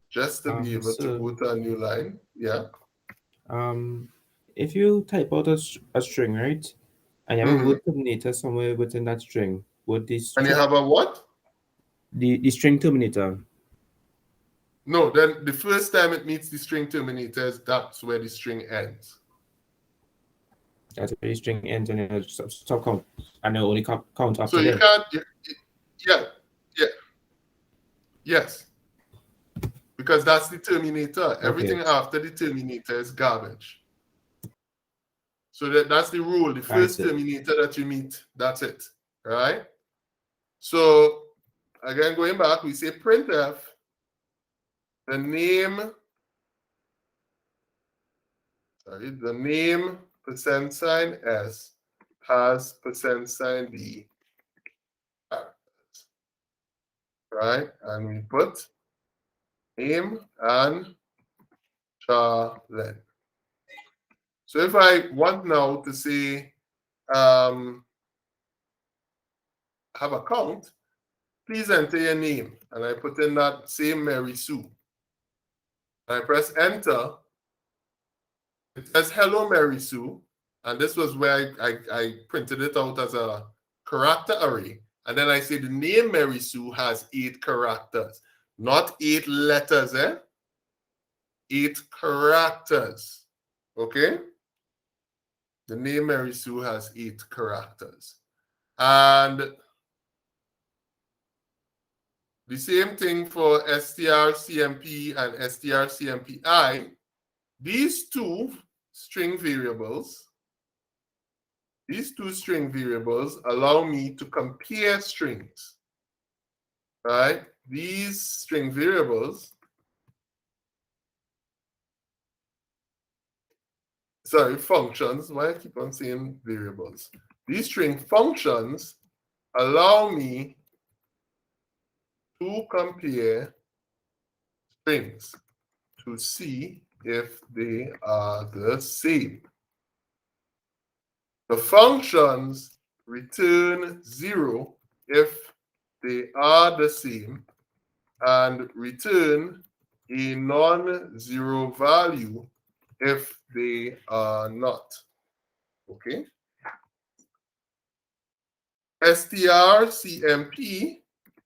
just to be able to go to a new line. Yeah. If you type out a string, right, and you have a word terminator somewhere within that string, would the string, and you have a what? The string terminator. No, then the first time it meets the string terminators, that's where the string ends. That's where the string ends and then stop count, and it only count after. So you can't. Yes. Because that's the terminator. Okay. Everything after the terminator is garbage. So that's the rule. The first terminator that you meet, that's it. Right? So again, going back, we say printf, the name %s has %d characters. Right? And we put name and char length. So if I want now to say have a count, please enter your name. And I put in that same Mary Sue. I press enter. It says hello Mary Sue. And this was where I printed it out as a character array. And then I say the name Mary Sue has 8 characters. Not 8 letters, 8 characters. Okay? The name Mary Sue has 8 characters. And the same thing for strcmp and strcmpi. These two string variables allow me to compare strings. Right? These string variables, functions, why I keep on saying variables? These string functions allow me to compare strings to see if they are the same. The functions return 0 if they are the same, and return a non-zero value if they are not. Okay? strcmp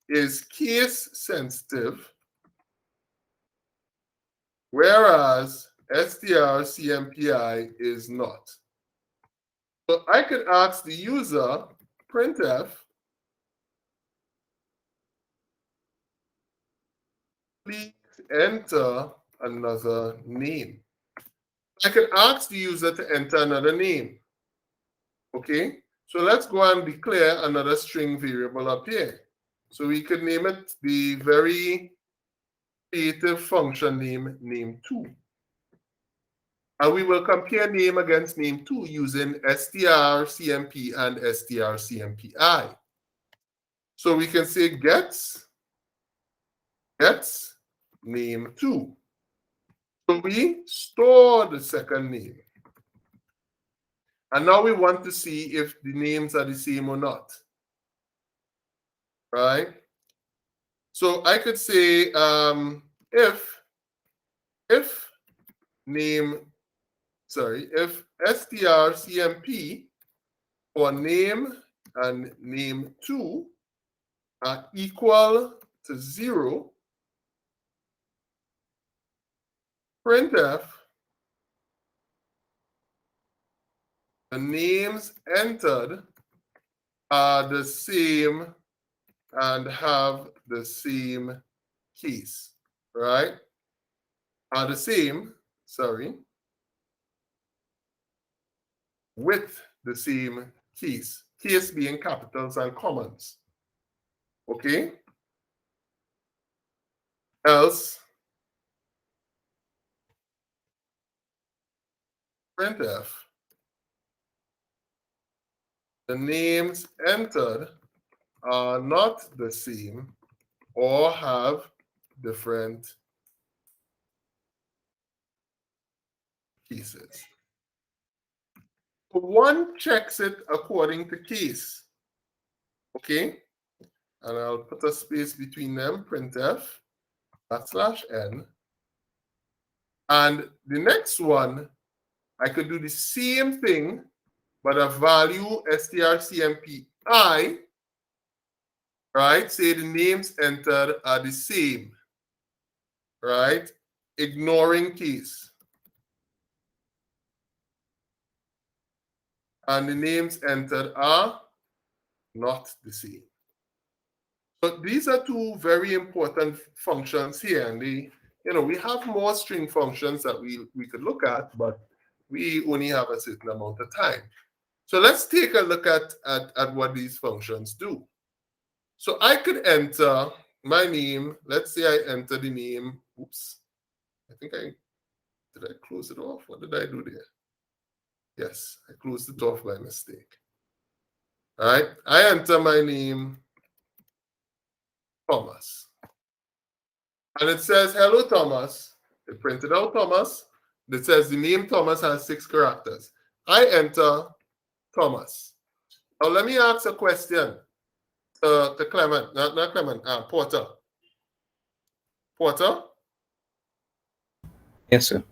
is case sensitive, whereas strcmpi is not. So I could ask the user, printf, please enter another name. I can ask the user to enter another name. Okay, so let's go and declare another string variable up here. So we could name it the very creative function name name2. And we will compare name against name2 using strcmp and strcmpi. So we can say gets name2. So we store the second name. And now we want to see if the names are the same or not. Right? So I could say if strcmp for name and name2 are equal to 0, printf the names entered are the same and have the same keys, right? Are the same, sorry, with the same keys. Keys being capitals and commas. Okay? Else, printf the names entered are not the same or have different cases. One checks it according to case. Okay? And I'll put a space between them, printf \n. And the next one, I could do the same thing, but a value strcmpi, right? Say the names entered are the same, right? Ignoring case. And the names entered are not the same. So these are two very important functions here. And we have more string functions that we could look at, but we only have a certain amount of time. So let's take a look at what these functions do. So I could enter my name. Let's say I enter the name. Oops. Did I close it off? What did I do there? Yes, I closed it off by mistake. All right. I enter my name, Thomas. And it says, hello, Thomas. It printed out Thomas. It says the name Thomas has 6 characters. I enter Thomas. Now let me ask a question to Clement, not Clement, Porter. Porter? Yes, sir.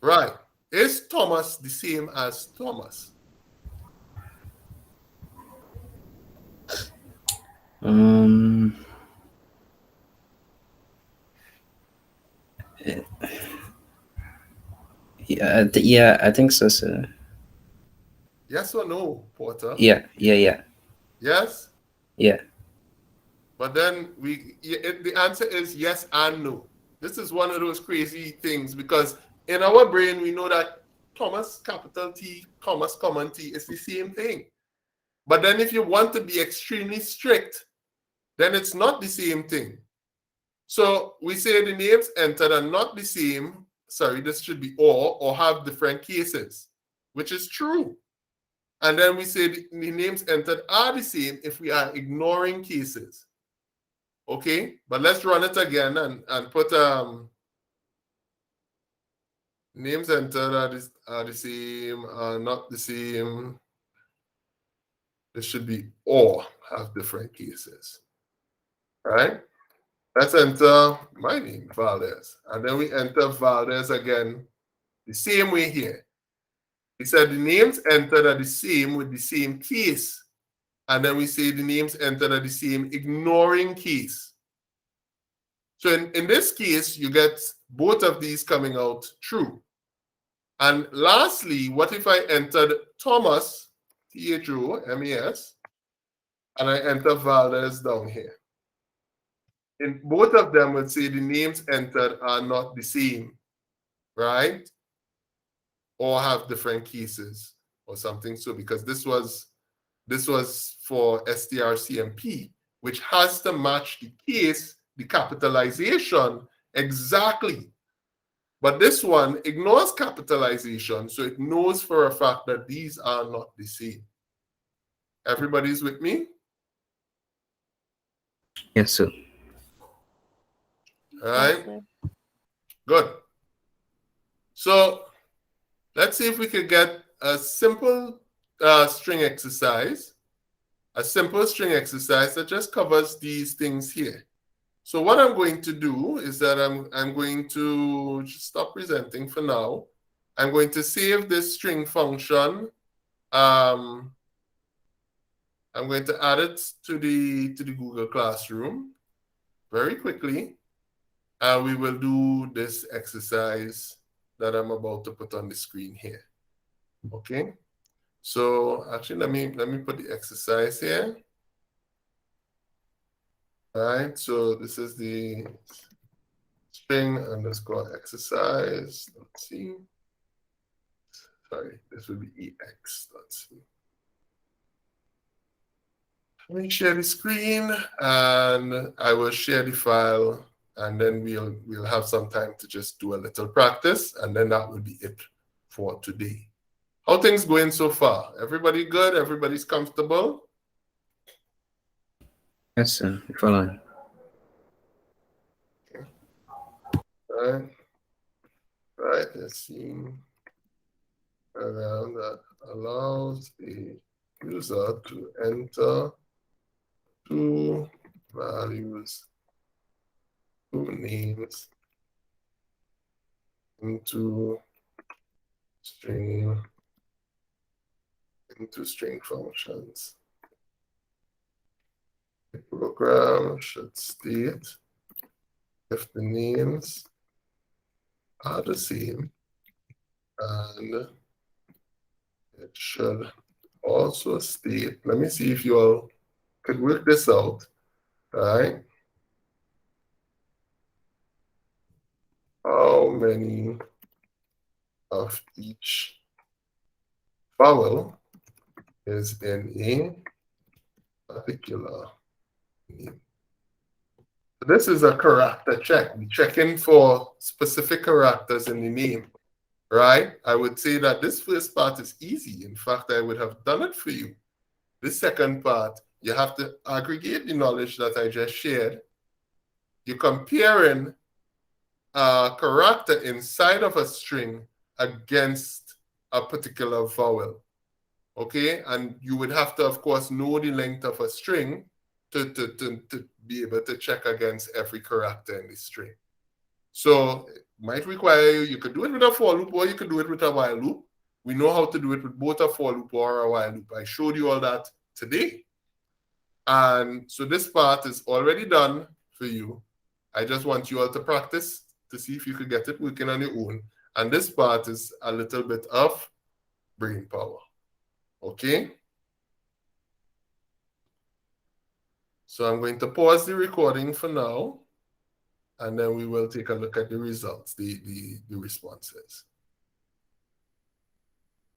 Right. Is Thomas the same as Thomas? Yeah, I think so, sir. Yes or no, Porter? Yeah. Yes? Yeah. But then the answer is yes and no. This is one of those crazy things because in our brain, we know that Thomas, capital T, Thomas, common T, is the same thing. But then if you want to be extremely strict, then it's not the same thing. So we say the names entered are not the same. Sorry, this should be or have different cases, which is true. And then we say the names entered are the same if we are ignoring cases. Okay, but let's run it again and put names entered are the same, are not the same. This should be or have different cases. All right, let's enter my name, Valdez. And then we enter Valdez again the same way here. We said the names entered are the same with the same case. And then we say the names entered are the same ignoring case. So in this case, you get both of these coming out true. And lastly, what if I entered Thomas, Thomas, and I enter Valdez down here? in both of them would say the names entered are not the same, right? Or have different cases or something. So because this was for strcmp, which has to match the case, the capitalization exactly. But this one ignores capitalization, so it knows for a fact that these are not the same. Everybody's with me? Yes, sir. All right. Yes, sir. Good. So let's see if we could get a simple string exercise. A simple string exercise that just covers these things here. So what I'm going to do is that I'm going to just stop presenting for now. I'm going to save this string function. I'm going to add it to the Google Classroom very quickly, and we will do this exercise that I'm about to put on the screen here. Okay. So actually, let me put the exercise here. All right. So this is the string underscore exercise. Let's see. Sorry, this will be ex. Let's see. Let me share the screen, and I will share the file, and then we'll have some time to just do a little practice, and then that will be it for today. How things going so far? Everybody good? Everybody's comfortable? Yes, sir. Following. Right. Right. Let's see. Around that allows the user to enter two values, two names into string functions. The program should state if the names are the same, and it should also state, let me see if you all could work this out, right? How many of each vowel is in a particular name. This is a character check. We check in for specific characters in the name, right? I would say that this first part is easy. In fact, I would have done it for you. This second part, you have to aggregate the knowledge that I just shared. You're comparing a character inside of a string against a particular vowel. Okay, and you would have to, of course, know the length of a string to be able to check against every character in the string. So it might require you could do it with a for loop or you could do it with a while loop. We know how to do it with both a for loop or a while loop. I showed you all that today. And so this part is already done for you. I just want you all to practice to see if you could get it working on your own. And this part is a little bit of brain power. Okay? So I'm going to pause the recording for now, and then we will take a look at the results, the responses.